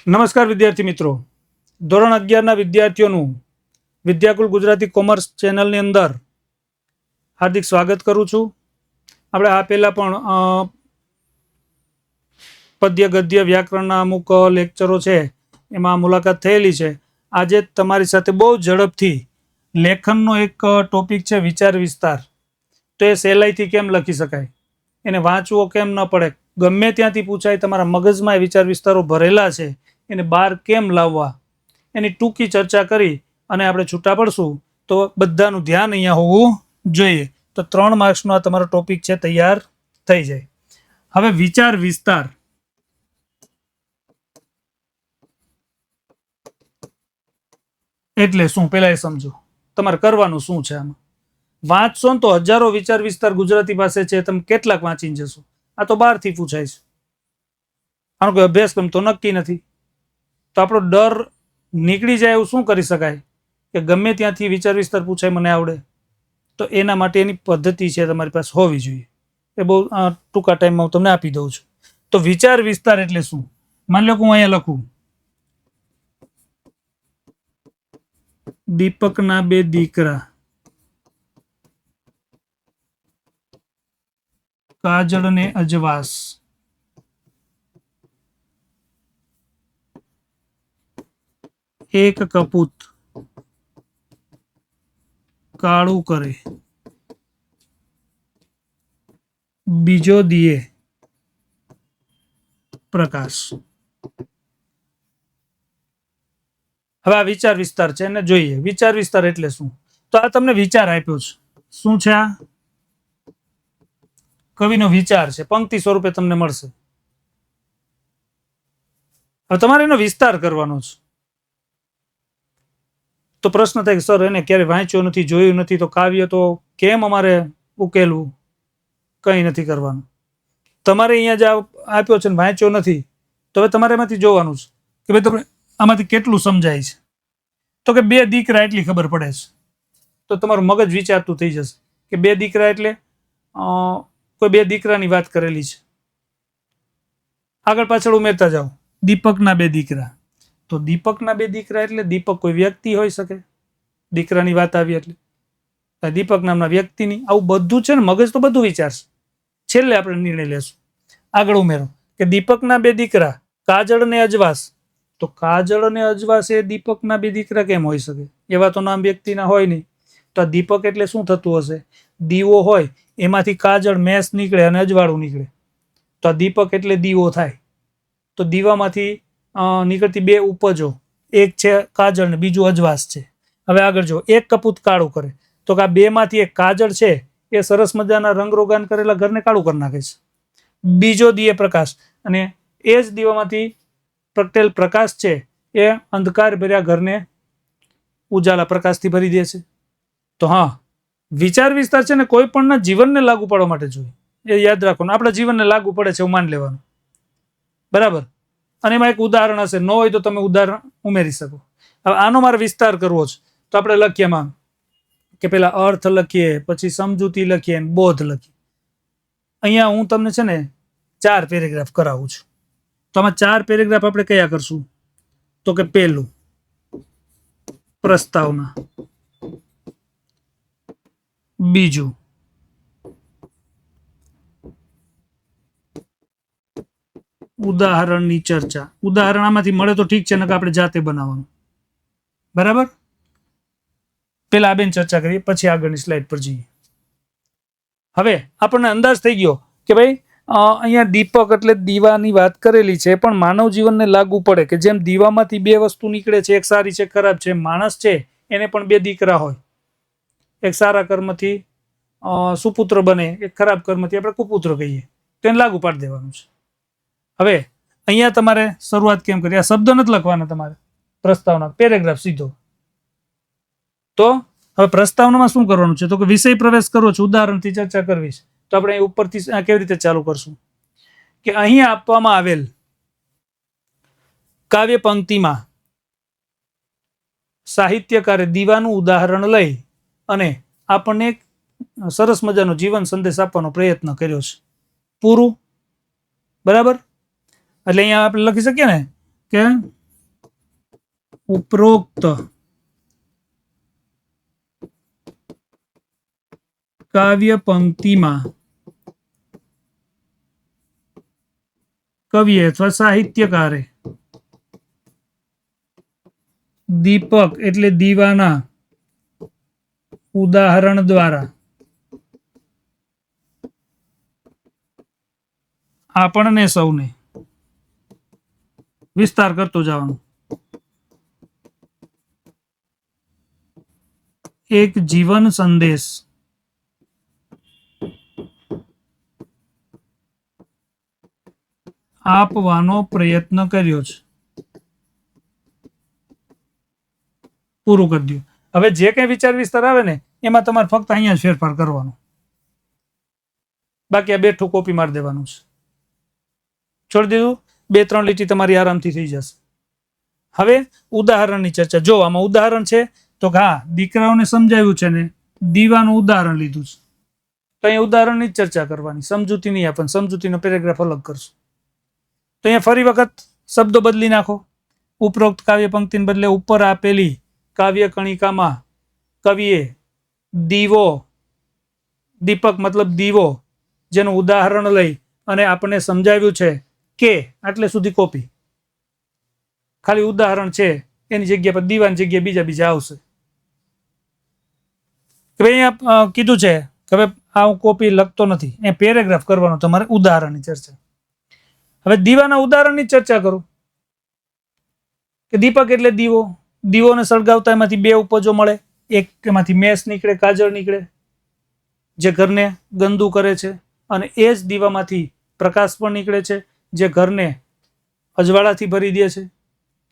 નમસ્કાર વિદ્યાર્થી મિત્રો, ધોરણ 11ના વિદ્યાર્થીઓનું વિદ્યાકુલ ગુજરાતી કોમર્સ ચેનલની અંદર હાર્દિક સ્વાગત કરું છું. આપણે આ પહેલાં પણ પદ્ય ગદ્ય વ્યાકરણના અમુક લેક્ચરો છે એમાં મુલાકાત થયેલી છે. આજે તમારી સાથે બહુ ઝડપથી લેખનનો એક ટોપિક છે વિચાર વિસ્તાર. તો એ સહેલાઈથી કેમ લખી શકાય, એને વાંચવો કેમ ન પડે, ગમે ત્યાંથી પૂછાય, તમારા મગજમાં એ વિચાર વિસ્તારો ભરેલા છે એને બહાર કેમ લાવવા, એની ટૂંકી ચર્ચા કરી અને આપણે છૂટા પડશું. તો બધાનું ધ્યાન અહીંયા હોવું જોઈએ. તો 3 માર્ક્સનો આ તમારો ટોપિક છે, તૈયાર થઈ જાય. હવે વિચાર વિસ્તાર એટલે શું પેલા એ સમજો. તમારે કરવાનું શું છે આમાં? વાંચશો ને તો હજારો વિચાર વિસ્તાર ગુજરાતી પાસે છે, તમે કેટલાક વાંચીને જશો? આ તો બહારથી પૂછાય છે, આનો કોઈ અભ્યાસક્રમ તો નક્કી નથી. તો આપણો ડર નીકળી જાય એવું શું કરી શકાય કે ગમે ત્યાંથી વિચાર વિસ્તાર પૂછાય મને આવડે? તો એના માટે એની પદ્ધતિ છે તમારી પાસે હોવી જોઈએ. એ બહુ ટૂંકા ટાઈમમાં હું તમને આપી દઉં છું. તો વિચાર વિસ્તાર એટલે શું? માની લો કે હું અહીંયા લખું, દીપકના 2 દીકરા, કાજળ ને અજવાસ, એક કપૂત કાળું કરે, બીજો દિયે પ્રકાશ. હવે આ વિચાર વિસ્તાર છે એને જોઈએ. વિચાર વિસ્તાર એટલે શું? તો આ તમને વિચાર આપ્યો છે. શું છે આ? કવિનો વિચાર છે, પંક્તિ સ્વરૂપે તમને મળશે. હવે તમારે એનો વિસ્તાર કરવાનો છે. તો પ્રશ્ન થાય કે સર એને ક્યારે વાંચ્યો નથી, જોયું નથી, તો કાવ્ય તો કેમ અમારે ઉકેલવું? કંઈ નથી કરવાનું. તમારે અહીંયા જે આપ્યો છે ને વાંચ્યો નથી, તો હવે તમારે એમાંથી જોવાનું છે કે ભાઈ તમે આમાંથી કેટલું સમજાય છે. તો કે 2 દીકરા એટલી ખબર પડે છે. તો તમારું મગજ વિચારતું થઈ જશે કે 2 દીકરા એટલે કોઈ 2 દીકરાની વાત કરેલી છે. આગળ પાછળ ઉમેરતા જાઓ, દીપકના 2 દીકરા. તો દીપકના 2 દીકરા એટલે દીપક કોઈ વ્યક્તિ હોઈ શકે? દીકરાની વાત આવી એટલે દીપક નામના વ્યક્તિની. આવું બધું છે ને, મગજ તો બધું વિચારશે. છેલ્લે આપણે નિર્ણય લેશું. આગળ ઉમેરો કે દીપકના 2 દીકરા, કાજળ ને અજવાસ. તો કાજળ અને અજવાસ એ દીપકના 2 દીકરા કેમ હોઈ શકે? એવા તો નામ વ્યક્તિના હોય નહીં. તો આ દીપક એટલે શું થતું હશે? દીવો હોય, એમાંથી કાજળ મેસ નીકળે અને અજવાળું નીકળે. તો આ દીપક એટલે દીવો થાય. તો દીવામાંથી નીકળતી 2 ઉપજો, એક છે કાજળ ને બીજું અજવાસ છે. હવે આગળ જો, એક કપૂત કાળું કરે. તો કે આ 2 માંથી એક કાજળ છે એ સરસ મજાના રંગરોગાન કરેલા ઘરને કાળું કરી નાખે છે. બીજો દિયે પ્રકાશ, અને એ જ દીવામાંથી પ્રગટેલ પ્રકાશ છે એ અંધકાર ભર્યા ઘરને ઉજાલા પ્રકાશથી ભરી દે છે. તો હા, વિચાર વિસ્તાર છે ને કોઈ પણના જીવનને લાગુ પાડવા માટે જોઈએ. એ યાદ રાખવાનું. આપણા જીવનને લાગુ પડે છે એવું માની લેવાનું, બરાબર? અને એમાં એક ઉદાહરણ હશે, ન હોય તો તમે ઉદાહરણ ઉમેરી શકો. હવે આનો મારે વિસ્તાર કરવો છે તો આપણે લખીએ એમાં કે પેલા અર્થ લખીએ, પછી સમજૂતી લખીએ, બોધ લખીએ. અહીંયા હું તમને છે ને 4 પેરેગ્રાફ કરાવું છું. તો આમાં 4 પેરેગ્રાફ આપણે કયા કરશું? તો કે પહેલું પ્રસ્તાવના, બીજું ઉદાહરણની ચર્ચા. ઉદાહરણ આમાંથી મળે તો ઠીક છે, નકર આપણે જાતે બનાવવાનું, બરાબર? પેલા આ બેન ચર્ચા કરીએ, પછી આગળની સ્લાઇડ પર જઈએ. હવે આપણને અંદાજ થઈ ગયો કે ભાઈ અહીંયા દીપક એટલે દીવાની વાત કરેલી છે, પણ માનવ જીવનને લાગુ પડે કે જેમ દીવામાંથી 2 વસ્તુ નીકળે છે, એક સારી છે, ખરાબ છે. માણસ છે એને પણ 2 દીકરા હોય, એક સારા કર્મથી સુપુત્ર બને, એક ખરાબ કર્મથી આપણે કુપુત્ર કહીએ. તો એને લાગુ પાડી દેવાનું છે. હવે અહીંયા તમારે શરૂઆત કેમ કરી? આ શબ્દ નથી લખવાના તમારે, પ્રસ્તાવના પેરેગ્રાફ સીધો. તો હવે પ્રસ્તાવનામાં શું કરવાનું છે? તો કે વિષય પ્રવેશ કરવો છે, ઉદાહરણથી ચર્ચા કરવી છે. તો આપણે અહીં ઉપરથી કેવી રીતે ચાલુ કરશું કે અહીં આપવામાં આવેલ કાવ્ય પંક્તિમાં સાહિત્યકારે દીવાનું ઉદાહરણ લઈ અને આપણને એક સરસ મજાનો જીવન સંદેશ આપવાનો પ્રયત્ન કર્યો છે. પૂરું, બરાબર? એટલે અહીંયા આપણે લખી શકીએ ને કે ઉપરોક્ત કાવ્ય પંક્તિમાં કવિએ અથવા સાહિત્યકારે દીપક એટલે દીવાના ઉદાહરણ દ્વારા આપણને સૌને વિસ્તાર કરતો જવાનું એક જીવન સંદેશ આપવાનો પ્રયત્ન કર્યો છે. પૂરું કરી દઉં. હવે જે કઈ વિચાર વિસ્તાર આવે ને એમાં તમારે ફક્ત અહીંયા જ ફેરફાર કરવાનો, બાકી આ બેઠું કોપી મારી દેવાનું છે. છોડી દીધું. 2-3 લીટી તમારી આરામથી થઈ જશે. હવે ઉદાહરણની ચર્ચા. જો આમાં ઉદાહરણ છે તો હા, દીકરાઓને સમજાવ્યું છે ને દીવાનું ઉદાહરણ લીધું છે, તો અહીંયા ઉદાહરણની જ ચર્ચા કરવાની, સમજૂતી નહીં. આપણને સમજૂતીનો પેરેગ્રાફ અલગ કરશું. તો અહીંયા ફરી વખત શબ્દો બદલી નાખો. ઉપરોક્ત કાવ્ય પંક્તિને બદલે ઉપર આપેલી કાવ્ય કણિકામાં કવિએ દીવો, દીપક મતલબ દીવો, જેનું ઉદાહરણ લઈ અને આપણને સમજાવ્યું છે કે આટલે સુધી કોપી. ખાલી ઉદાહરણ છે એની જગ્યા પર દીવાની જગ્યાએ બીજા આવશે. કે ભાઈ અહીંયા કીધું છે કે હવે આ હું કોપી લખતો નથી, એ પેરેગ્રાફ કરવાનો તમારે ઉદાહરણની ચર્ચા. હવે દીવાના ઉદાહરણની ચર્ચા કરું કે દીપક એટલે દીવો, દીવોને સળગાવતા એમાંથી 2 ઉપજો મળે. એક એમાંથી મેસ નીકળે, કાજળ નીકળે, જે ઘરને ગંદુ કરે છે, અને એ જ દીવામાંથી પ્રકાશ પણ નીકળે છે, જે ઘરને અજવાળાથી ભરી દે છે.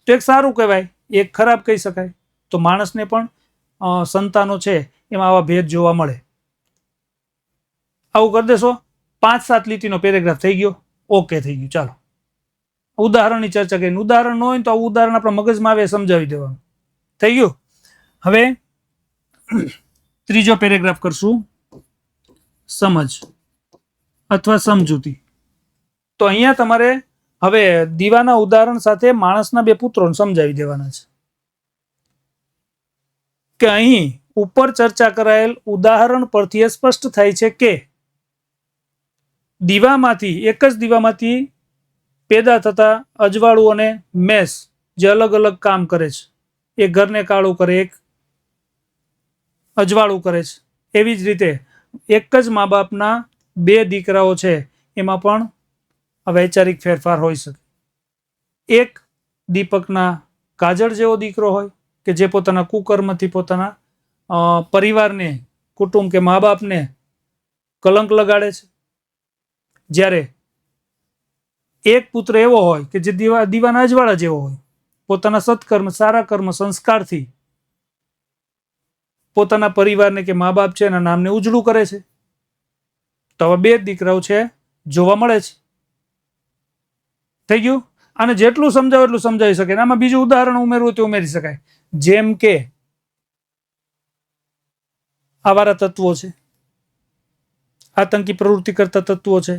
તો એક સારું કહેવાય, એક ખરાબ કહી શકાય. તો માણસને પણ સંતાનો છે એમાં આવા ભેદ જોવા મળે. આવું કરી દેશો, 5-7 લીટીનો પેરેગ્રાફ થઈ ગયો. ઓકે થઈ ગયું. ચાલો ઉદાહરણની ચર્ચા કરીને, ઉદાહરણ ન હોય તો ઉદાહરણ આપણા મગજમાં આવે સમજાવી દેવાનું. થઈ ગયું. હવે ત્રીજો પેરેગ્રાફ કરશું, સમજ અથવા સમજૂતી. તો અહીંયા તમારે હવે દીવાના ઉદાહરણ સાથે માણસના 2 પુત્રોને સમજાવી દેવાના છે કે અહીં ઉપર ચર્ચા કરાયેલ ઉદાહરણ પરથી એ સ્પષ્ટ થાય છે કે દીવામાંથી, એક જ દીવામાંથી પેદા થતા અજવાળું અને મેસ જે અલગ અલગ કામ કરે છે, એક ઘરને કાળું કરે, એક અજવાળું કરે છે. એવી જ રીતે એક જ મા બાપના 2 દીકરાઓ છે એમાં પણ વૈચારિક ફેરફાર હોઈ શકે. એક દીપકના કાજળ જેવો દીકરો હોય કે જે પોતાના કુકર્મથી પોતાના પરિવારને, કુટુંબ કે મા બાપને કલંક લગાડે છે, જ્યારે એક પુત્ર એવો હોય કે જે દીવાના અજવાળા જેવો હોય, પોતાના સત્કર્મ, સારા કર્મ, સંસ્કારથી પોતાના પરિવારને કે મા બાપ છે એના નામને ઉજળું કરે છે. તો આવા 2 દીકરાઓ છે જોવા મળે છે. થઈ ગયું. અને જેટલું સમજાવો એટલું સમજાવી શકે. આમાં બીજું ઉદાહરણ ઉમેરવું તો ઉમેરી શકાય. જેમ કે આવારા તત્વો છે, આતંકી પ્રવૃત્તિ કરતા તત્વો છે,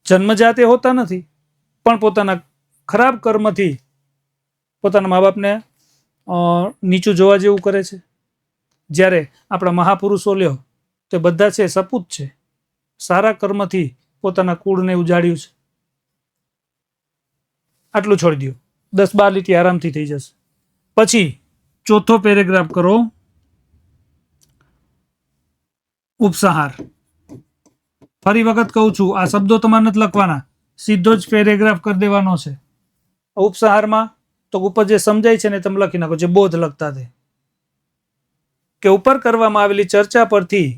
જન્મજાતે હોતા નથી પણ પોતાના ખરાબ કર્મથી પોતાના મા બાપને નીચું જોવા જેવું કરે છે. જ્યારે આપણા મહાપુરુષો લ્યો તે બધા છે સપૂત છે, સારા કર્મથી પોતાના કુળને ઉજાડ્યું છે. આટલું છોડી દો, 10-12 લીટી આરામથી થઈ જશે. પછી ચોથો પેરેગ્રાફ કરો, ઉપસંહાર. ફરી વખત કહું છું, આ શબ્દો તમારે નથી લખવાના, સીધો જ પેરેગ્રાફ કરી દેવાનો છે. ઉપસંહારમાં તો ઉપર જે સમજાય છે ને તમે લખી નાખો, જે બોધ લખતા તે કે ઉપર કરવામાં આવેલી ચર્ચા પરથી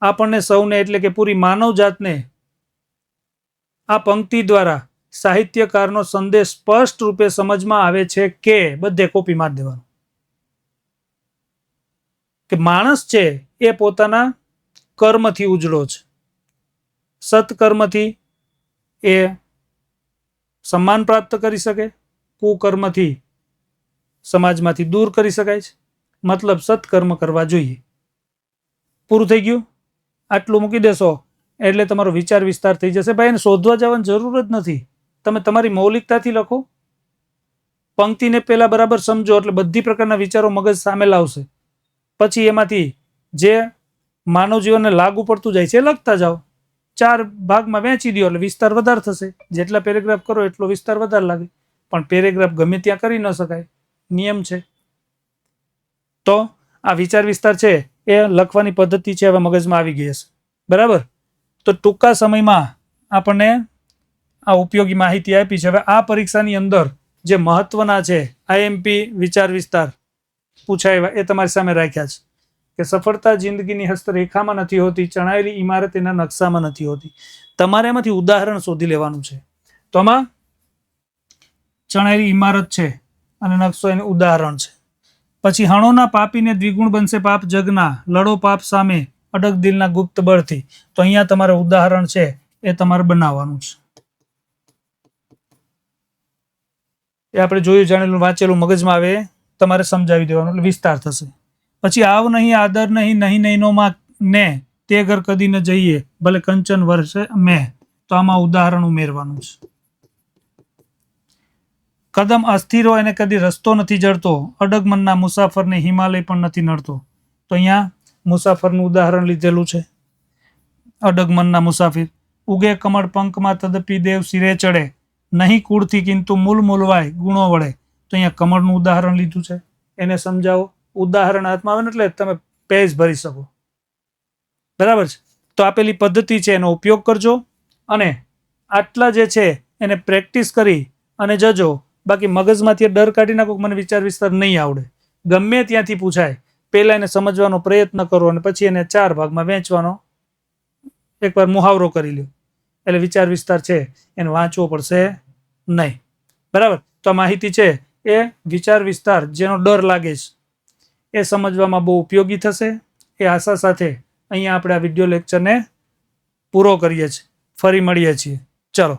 આપણને સૌને એટલે કે પૂરી માનવ જાતને આ પંક્તિ દ્વારા સાહિત્યકારનો સંદેશ સ્પષ્ટ રૂપે સમજમાં આવે છે કે, બધે કોપી મારી દેવાનું, કે માણસ છે એ પોતાના કર્મથી ઉજળો છે. સત્કર્મથી એ સન્માન પ્રાપ્ત કરી શકે, કુકર્મથી સમાજમાંથી દૂર કરી શકાય છે. મતલબ સત્કર્મ કરવા જોઈએ. પૂરું થઈ ગયું. આટલું મૂકી દેશો એટલે તમારો વિચાર વિસ્તાર થઈ જશે. ભાઈ એને શોધવા જવાની જરૂર જ નથી. તમે તમારી મૌલિકતાથી લખો, પંક્તિને પહેલા બરાબર સમજો એટલે બધી પ્રકારના વિચારો મગજ સામે લાવશે. પછી એમાંથી જે માનવ જીવનને લાગુ પડતું જાય છે એ લખતા જાઓ. 4 ભાગમાં વહેંચી દો એટલે વિસ્તાર વધારે થશે. જેટલા પેરેગ્રાફ કરો એટલો વિસ્તાર વધારે લાગે. પણ પેરેગ્રાફ ગમે ત્યાં કરી ન શકાય, નિયમ છે. તો આ વિચાર વિસ્તાર છે એ લખવાની પદ્ધતિ છે હવે મગજમાં આવી ગઈ હશે. બરાબર. તો ટૂંકા સમયમાં આપણને આ ઉપયોગી માહિતી આપી છે. હવે આ પરીક્ષાની અંદર જે મહત્વના છે આઈએમપી વિચાર વિસ્તાર પૂછાય એ તમારી સામે રાખ્યા છે કે સફળતા જિંદગીની હસ્તરેખામાં નથી હોતી, ચણાયેલી ઇમારત એના નકશામાં નથી હોતી. તમારે એમાંથી ઉદાહરણ શોધી લેવાનું છે. તો આમાં ચણાયેલી ઇમારત છે અને નકશો એનું ઉદાહરણ છે. પછી હણોના પાપીને દ્વિગુણ બનશે પાપ જગના, લડો પાપ સામે અડગ દિલના ગુપ્ત બળથી. તો અહીંયા તમારે ઉદાહરણ છે એ તમારે બનાવવાનું છે. એ આપણે જોયું જાણેલું વાંચેલું મગજમાં આવે તમારે સમજાવી દેવાનું એટલે વિસ્તાર થશે. પછી આવ નહીં આદર નહીં નહીં નહીનો માં ને તે ઘર કદી ન જઈએ ભલે કંચન વર્ષે મેં. તો આમાં ઉદાહરણ ઉમેરવાનું છે. કદમ અસ્થિર હોય અને કદી રસ્તો નથી જડતો, અડગ મનના મુસાફરને હિમાલય પણ નથી નડતો. તો અહીંયા મુસાફરનું ઉદાહરણ લીધેલું છે. અડગ મનના મુસાફિર. ઉગે કમળ પંખમાં તદપી દેવ શિરે ચડે, નહીં કુળથી કિંતુ મૂલ મૂલવાય ગુણો વળે. તો અહીંયા કમળનું ઉદાહરણ લીધું છે. એને સમજાવો. ઉદાહરણ હાથમાં આવે ને એટલે તમે પેજ ભરી શકો. બરાબર છે. તો આપેલી પદ્ધતિ છે એનો ઉપયોગ કરજો અને આટલા જે છે એને પ્રેક્ટિસ કરી અને જજો. બાકી મગજમાંથી ડર કાઢી નાખો મને વિચાર વિસ્તાર નહીં આવડે. ગમે ત્યાંથી પૂછાય, પહેલા એને સમજવાનો પ્રયત્ન કરો અને પછી એને 4 ભાગમાં વહેંચવાનો એકવાર મુહાવરો કરી લ્યો એટલે વિચાર વિસ્તાર છે એને વાંચવો પડશે નહીં. બરાબર. તો આ માહિતી છે એ વિચાર વિસ્તાર જેનો ડર લાગે છે એ સમજવામાં બહુ ઉપયોગી થશે એ આશા સાથે અહીંયા આપણે આ વિડીયો લેક્ચરને પૂરો કરીએ છીએ. ફરી મળીએ છીએ. ચલો.